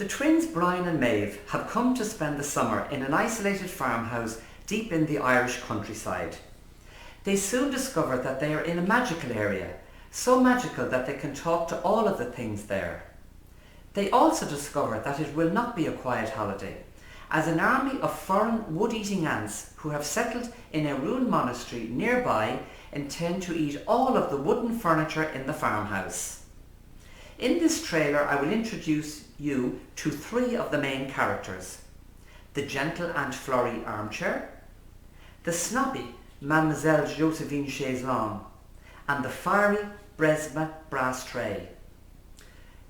The twins Brian and Maeve have come to spend the summer in an isolated farmhouse deep in the Irish countryside. They soon discover that they are in a magical area, so magical that they can talk to all of the things there. They also discover that it will not be a quiet holiday, as an army of foreign wood-eating ants who have settled in a ruined monastery nearby intend to eat all of the wooden furniture in the farmhouse. In this trailer I will introduce you to three of the main characters: the gentle Aunt Florrie armchair, the snobby Mlle Josephine Chaise-Longue, and the fiery Bresma brass tray.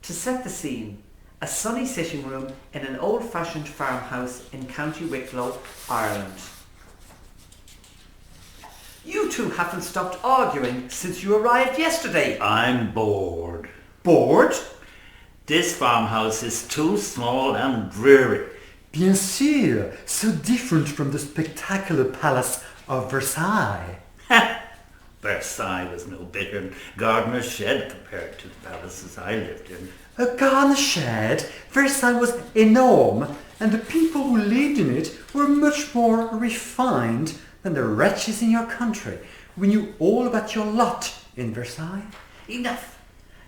To set the scene, a sunny sitting room in an old-fashioned farmhouse in County Wicklow, Ireland. You two haven't stopped arguing since you arrived yesterday. I'm bored. Bored? This farmhouse is too small and dreary. Bien sûr, so different from the spectacular palace of Versailles. Versailles was no bigger than Gardener's Shed compared to the palaces I lived in. A garden shed? Versailles was enormous, and the people who lived in it were much more refined than the wretches in your country. We knew all about your lot in Versailles. Enough!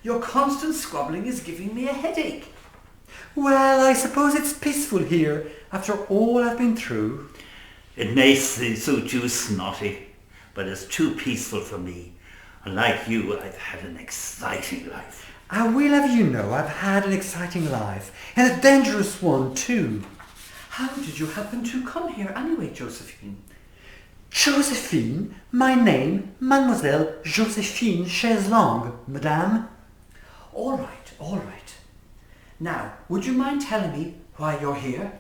Your constant squabbling is giving me a headache. Well, I suppose it's peaceful here after all I've been through. It may suit you, snotty, but it's too peaceful for me. Unlike you, I've had an exciting life. I will have you know I've had an exciting life, and a dangerous one too. How did you happen to come here anyway, Josephine? Josephine? My name, Mlle Josephine Chaise-Longue, madame. All right. Now, would you mind telling me why you're here?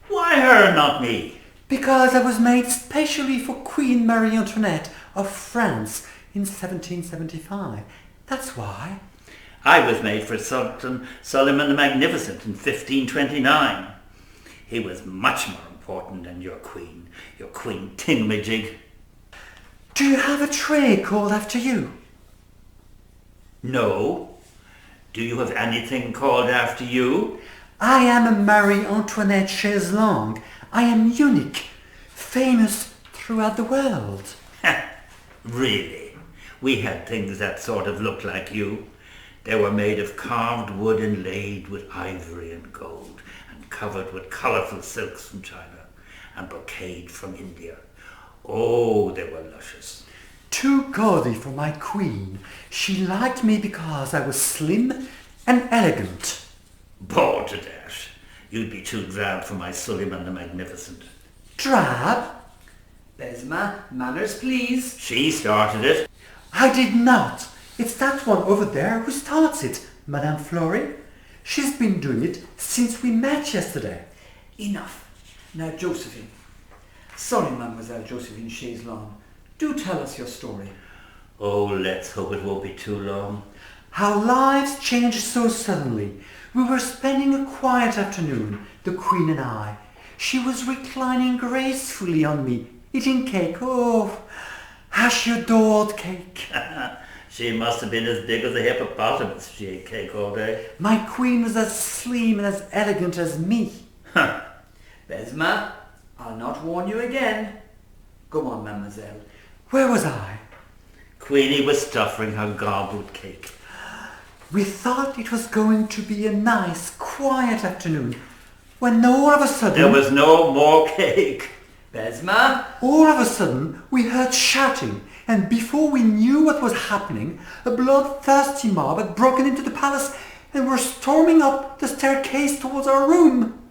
Why her, not me? Because I was made specially for Queen Marie Antoinette of France in 1775. That's why. I was made for Sultan Suleiman the Magnificent in 1529. He was much more important than your Queen Thingamajig. Do you have a tray called after you? No. Do you have anything called after you? I am a Marie Antoinette Chaise-Longue. I am unique, famous throughout the world. Really? We had things that sort of looked like you. They were made of carved wood inlaid with ivory and gold and covered with colourful silks from China and brocade from India. Oh, they were luscious. Too gaudy for my queen. She liked me because I was slim and elegant. Bored to death. You'd be too drab for my Suleiman the Magnificent. Drab? Besma, manners please. She started it. I did not. It's that one over there who starts it, Madame Florrie. She's been doing it since we met yesterday. Enough. Now, Josephine. Sorry, Mademoiselle Josephine Chaise-Longue. Do tell us your story. Oh, let's hope it won't be too long. How lives changed so suddenly. We were spending a quiet afternoon, the Queen and I. She was reclining gracefully on me, eating cake. Oh, how she adored cake. She must have been as big as a hippopotamus. She ate cake all day. My queen was as slim and as elegant as me. Besma, I'll not warn you again. Go on, mademoiselle. Where was I? Queenie was stuffing her gob with cake. We thought it was going to be a nice, quiet afternoon, when all of a sudden... There was no more cake. Besma? All of a sudden, we heard shouting, and before we knew what was happening, a bloodthirsty mob had broken into the palace and were storming up the staircase towards our room.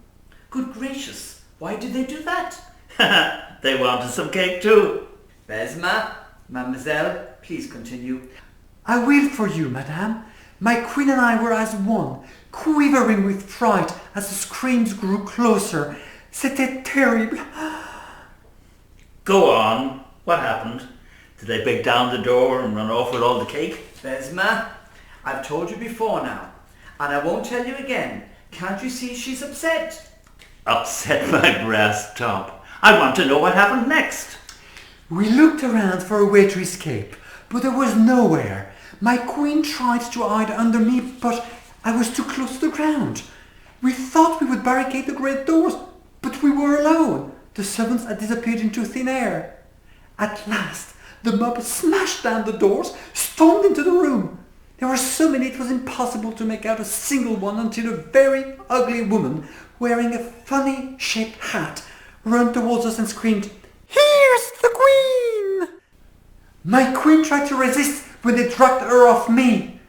Good gracious, why did they do that? They wanted some cake too. Besma, mademoiselle, please continue. I will for you, madame. My queen and I were as one, quivering with fright as the screams grew closer. C'était terrible. Go on. What happened? Did they break down the door and run off with all the cake? Besma, I've told you before now, and I won't tell you again. Can't you see she's upset? Upset my brass top. I want to know what happened next. We looked around for a way to escape, but there was nowhere. My queen tried to hide under me, but I was too close to the ground. We thought we would barricade the great doors, but we were alone. The servants had disappeared into thin air. At last, the mob smashed down the doors, stormed into the room. There were so many it was impossible to make out a single one until a very ugly woman, wearing a funny-shaped hat, ran towards us and screamed, "Here's the Queen!" My queen tried to resist when they dragged her off me.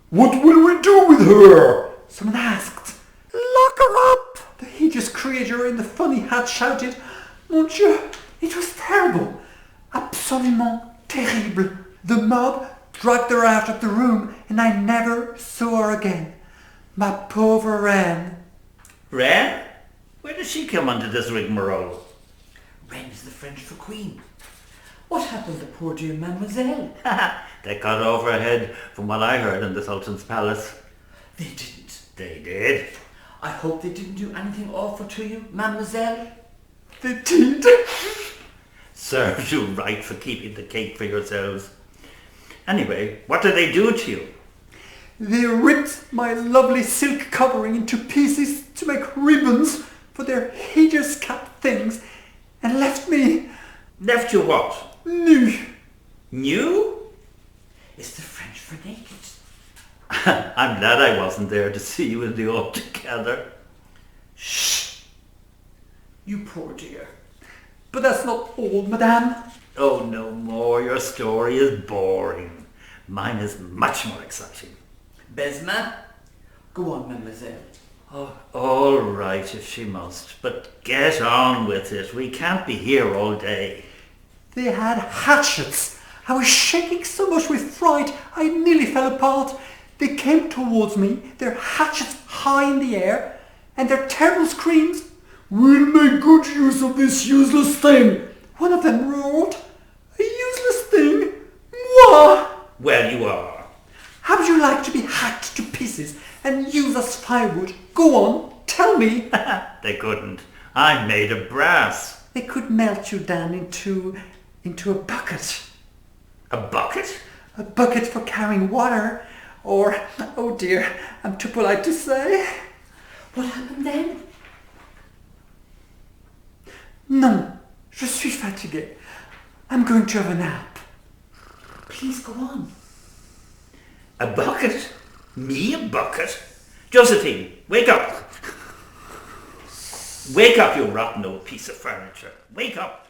"What will we do with her?" Someone asked. "Lock her up!" The hideous creature in the funny hat shouted. Mon Dieu, it was terrible. Absolument terrible. The mob dragged her out of the room and I never saw her again. Ma pauvre reine. Reine? Where did she come under this rigmarole? Reine is the French for queen. What happened to poor dear mademoiselle? They got over her head from what I heard in the Sultan's palace. They didn't. They did. I hope they didn't do anything awful to you, mademoiselle. They did. Serves you right for keeping the cake for yourselves. Anyway, what did they do to you? They ripped my lovely silk covering into pieces to make ribbons for their hideous cat things and left me... Left you what? Nu. New? Is the French for naked? I'm glad I wasn't there to see you in the all together. Shh! You poor dear. But that's not all, madame. Oh, no more. Your story is boring. Mine is much more exciting. Besma? Go on, mademoiselle. Oh, all right if she must, but get on with it. We can't be here all day. They had hatchets. I was shaking so much with fright I nearly fell apart. They came towards me, their hatchets high in the air, and their terrible screams. "We'll make good use of this useless thing." One of them roared, "A useless thing? Moi!" Well, you are. How would you like to be hacked to pieces and used as firewood? Go on, tell me. They couldn't. I'm made of brass. They could melt you down into a bucket. A bucket? A bucket for carrying water. Or, oh dear, I'm too polite to say. What happened then? Non, je suis fatigué. I'm going to have a nap. Please go on. A bucket? Me a bucket? Josephine, wake up! Wake up, you rotten old piece of furniture. Wake up!